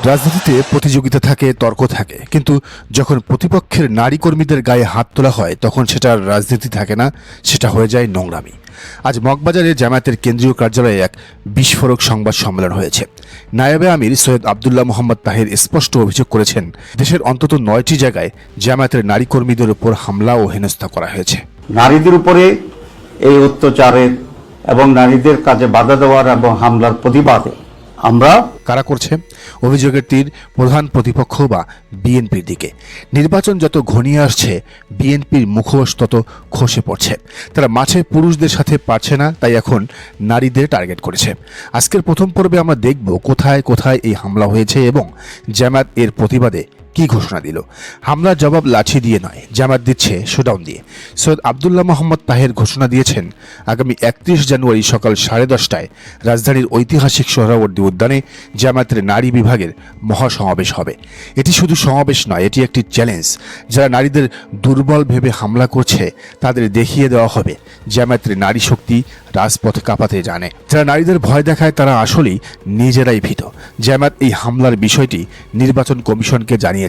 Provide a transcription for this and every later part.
রাজনীতিতে প্রতিযোগিতা থাকে, তর্ক থাকে, কিন্তু যখন প্রতিপক্ষের নারী কর্মীদের গায়ে হাত তোলা হয় তখন সেটা রাজনীতি থাকে না, সেটা হয়ে যায় নোংরামি। আজ মগবাজারে জামায়াতের কেন্দ্রীয় কার্যালয়ে এক বিস্ফোরক সংবাদ সম্মেলন হয়েছে। নায়েবে আমির সৈয়দ আবদুল্লাহ মোহাম্মদ তাহের স্পষ্ট অভিযোগ করেছেন, দেশের অন্তত 9টি জায়গায় জামায়াতের নারী কর্মীদের উপর হামলা ও হেনস্থা করা হয়েছে। নারীদের উপরে এই অত্যাচারের এবং নারীদের কাজে বাধা দেওয়ার এবং হামলার প্রতিবাদে আমরা কারা করছে? অভিযোগের তীর প্রধান প্রতিপক্ষ বা বিএনপির দিকে। নির্বাচন যত ঘনিয়ে আসছে বিএনপির মুখোশ তত খসে পড়ছে। তারা মাঠে পুরুষদের সাথে পারছে না, তাই এখন নারীদের টার্গেট করেছে। আজকের প্রথম পর্বে আমরা দেখব কোথায় কোথায় এই হামলা হয়েছে এবং জামায়াত এর প্রতিবাদে কি ঘোষণা দিল। হামলার জবাব লাঠি দিয়ে নয়, জামায়াত দিচ্ছে শোডাউন দিয়ে। সৈয়দ আবদুল্লাহ মোহাম্মদ তাহের ঘোষণা দিয়েছেন, আগামী 31 জানুয়ারি সকাল 10:30টায় রাজধানীর ঐতিহাসিক সোহরাওয়ার্দী উদ্যানে জামায়াতের নারী বিভাগের মহাসমাবেশ হবে। এটি শুধু সমাবেশ নয়, এটি একটি চ্যালেঞ্জ। যারা নারীদের দুর্বল ভেবে হামলা করছে তাদের দেখিয়ে দেওয়া হবে জামায়াতের নারী শক্তি রাজপথ কাঁপাতে জানে। যারা নারীদের ভয় দেখায় তারা আসলেই নিজেরাই ভীত। জামায়াত এই হামলার বিষয়টি নির্বাচন কমিশনকে জানিয়েছে।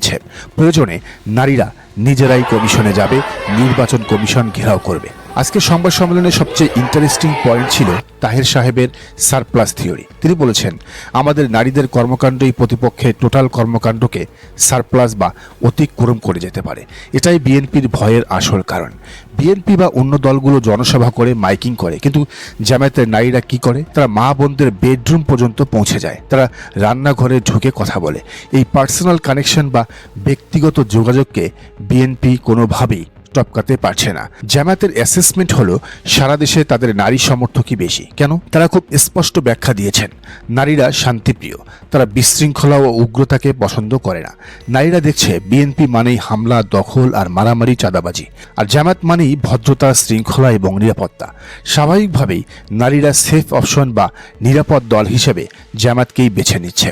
প্রয়োজনে নারীরা নিজেরাই কমিশনে যাবে, নির্বাচন কমিশন ঘেরাও করবে। আজকের সংবাদ সম্মেলনের সবচেয়ে ইন্টারেস্টিং পয়েন্ট ছিল তাহের সাহেবের সারপ্লাস থিওরি। তিনি বলেছেন, আমাদের নারীদের কর্মকাণ্ডই প্রতিপক্ষের টোটাল কর্মকাণ্ডকে সারপ্লাস বা অতিক্রম করে যেতে পারে। এটাই বিএনপির ভয়ের আসল কারণ। বিএনপি বা অন্য দলগুলো জনসভা করে, মাইকিং করে, কিন্তু জামায়াতের নারীরা কি করে? তারা মা বোনদের বেডরুম পর্যন্ত পৌঁছে যায়। তারা রান্নাঘরে ঢুকে কথা বলে। এই পার্সোনাল কানেকশন বা ব্যক্তিগত যোগাযোগকে বিএনপি কোনোভাবেই টপকাতে পারছে না। জামায়াতের অ্যাসেসমেন্ট হলো সারা দেশে তাদের নারী সমর্থকই বেশি। কেন? তারা খুব স্পষ্ট ব্যাখ্যা দিয়েছেন। নারীরা শান্তিপ্রিয়, তারা বিশৃঙ্খলা ও উগ্রতাকে পছন্দ করে না। নারীরা দেখছে বিএনপি মানেই হামলা, দখল আর মারামারি, চাঁদাবাজি, আর জামায়াত মানেই ভদ্রতা, শৃঙ্খলা এবং নিরাপত্তা। স্বাভাবিকভাবেই নারীরা সেফ অপশন বা নিরাপদ দল হিসেবে জামায়াতকেই বেছে নিচ্ছে।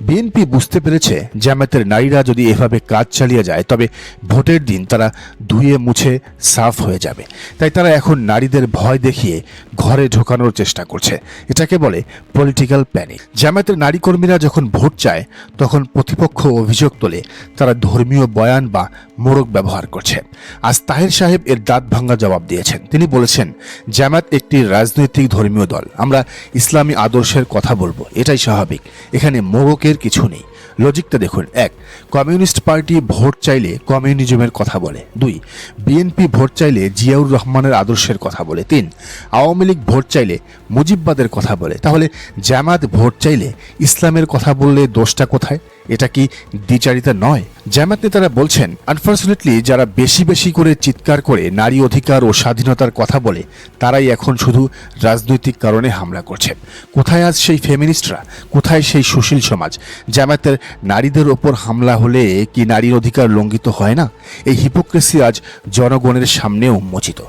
বিএনপি বুঝতে পেরেছে জামায়াতের নারীরা যদি এভাবে কাজ চালিয়ে যায় তবে ভোটের দিন তারা ধুয়ে মুছে সাফ হয়ে যাবে। তাই তারা এখন নারীদের ভয় দেখিয়ে ঘরে ঢোকানোর চেষ্টা করছে। এটাকে বলে পলিটিক্যাল প্যানিক। জামায়াতের নারী কর্মীরা যখন ভোট চায় তখন প্রতিপক্ষ অভিযোগ তোলে তারা ধর্মীয় বয়ান বা মোড়ক ব্যবহার করছে। আজ তাহের সাহেব এর দাঁত ভাঙ্গা জবাব দিয়েছেন। তিনি বলেছেন, জামায়াত একটি রাজনৈতিক ধর্মীয় দল, আমরা ইসলামী আদর্শের কথা বলবো, এটাই স্বাভাবিক, এখানে মোড়কের কিছু নেই। লজিকটা দেখুন। 1, কমিউনিস্ট পার্টি ভোট চাইলে কমিউনিজমের কথা বলে। 2, বিএনপি ভোট চাইলে জিয়াউর রহমানের আদর্শের কথা বলে। 3, আওয়ামী লীগ ভোট চাইলে মুজিববাদের কথা বলে। তাহলে জামায়াত ভোট চাইলে ইসলামের কথা বললে দোষটা কোথায়? এটা কি দ্বিচারিতা নয়? জামায়াত নেতারা বলছেন, আনফর্চুনেটলি যারা বেশি বেশি করে চিৎকার করে নারী অধিকার ও স্বাধীনতার কথা বলে তারাই এখন শুধু রাজনৈতিক কারণে হামলা করছে। কোথায় আজ সেই ফেমিনিস্টরা? কোথায় সেই সুশীল সমাজ? জামায়াতের নারীদের ওপর হামলা হলে কি নারীর অধিকার লঙ্ঘিত হয় না? এই হিপোক্রেসি আজ জনগণের সামনে উন্মোচিত।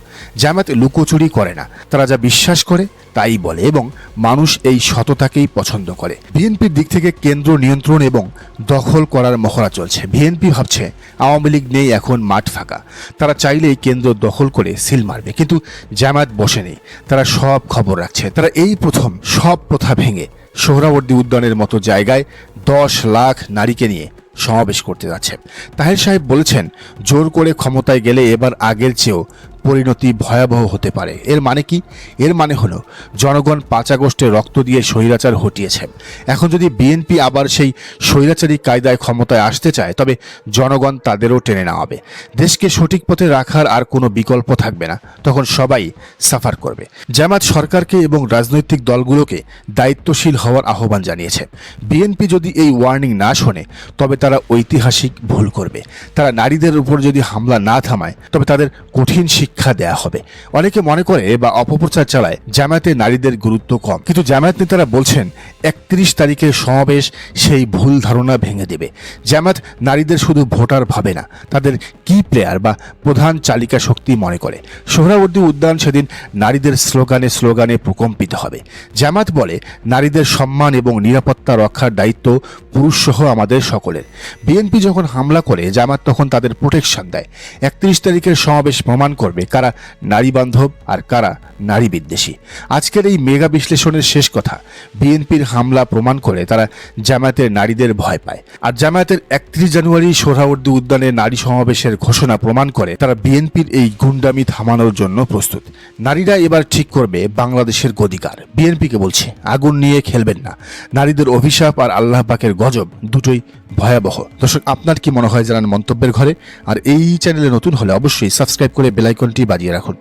জামায়াত লুকোচুরি করে না, তারা যা বিশ্বাস করে তাই বলে এবং মানুষ এই সততাকেই পছন্দ করে। বিএনপির দিক থেকে কেন্দ্র নিয়ন্ত্রণ এবং দখল করার মহড়া চলছে। বিএনপি ভাবছে আওয়ামী লীগ নেই, এখন মাঠ ফাঁকা, তারা চাইলেই কেন্দ্র দখল করে সিল মারবে। কিন্তু জামায়াত বসে নেই, তারা সব খবর রাখছে। তারা এই প্রথম সব প্রথা ভেঙে সোহরাওয়ার্দী উদ্যানের মতো জায়গায় 10 লাখ নারীকে নিয়ে সমাবেশ করতে যাচ্ছে। তাহের সাহেব বলেছেন, জোর করে ক্ষমতায় গেলে এবার আগের চেয়েও পরিণতি ভয়াবহ হতে পারে। এর মানে কি? এর মানে হলো জনগণ 5 আগস্টে রক্ত দিয়ে স্বৈরাচার হটিয়েছে। এখন যদি বিএনপি আবার সেই স্বৈরাচারী কায়দায় ক্ষমতায় আসতে চায় তবে জনগণ তাদেরও টেনে নেওয়াবে। দেশকে সঠিক পথে রাখার আর কোনো বিকল্প থাকবে না, তখন সবাই সাফার করবে। জামায়াত সরকারকে এবং রাজনৈতিক দলগুলোকে দায়িত্বশীল হওয়ার আহ্বান জানিয়েছে। বিএনপি যদি এই ওয়ার্নিং না শোনে তবে তারা ঐতিহাসিক ভুল করবে। তারা নারীদের উপর যদি হামলা না থামায় তবে তাদের কঠিন শিক্ষা দেয়া হবে। অনেকে মনে করে বা অপপ্রচার চালায় জামায়াতে নারীদের গুরুত্ব কম, কিন্তু জামায়াত নেতারা বলছেন 31 তারিখের সমাবেশ সেই ভুল ধারণা ভেঙে দেবে। জামায়াত নারীদের শুধু ভোটার ভাবে না, তাদের কি প্লেয়ার বা প্রধান চালিকা শক্তি মনে করে। সোহরাওয়ার্দী উদ্যান সেদিন নারীদের স্লোগানে স্লোগানে প্রকম্পিত হবে। জামায়াত বলে, নারীদের সম্মান এবং নিরাপত্তা রক্ষার দায়িত্ব পুরুষসহ আমাদের সকলের। বিএনপি যখন হামলা করে জামায়াত তখন তাদের প্রোটেকশন দেয়। 31 তারিখের সমাবেশ প্রমাণ করবে পারবে কারা নারী বান্ধব আর কারা নারী বিদ্বেষী। আজকের এই মেগা বিশ্লেষণের শেষ কথা, বিএনপির হামলা প্রমাণ করে তারা জামায়াতের নারীদের ভয় পায়, আর জামায়াতের 31 জানুয়ারি সোহরাওয়ার্দী উদ্যানে নারী সমাবেশের ঘোষণা প্রমাণ করে তারা বিএনপির এই গুন্ডামি থামানোর জন্য প্রস্তুত। নারীরা এবার ঠিক করবে বাংলাদেশের গদিকার। বিএনপিকে বলছে, আগুন নিয়ে খেলবেন না। নারীদের অভিশাপ আর আল্লাহ পাকের গজব দুটোই ভয়াবহ। দর্শক, আপনার কি মনে হয় জানান মন্তব্যের ঘরে। আর এই চ্যানেলে নতুন হলে অবশ্যই সাবস্ক্রাইব করে বেল আইকনটি বাজিয়ে রাখুন।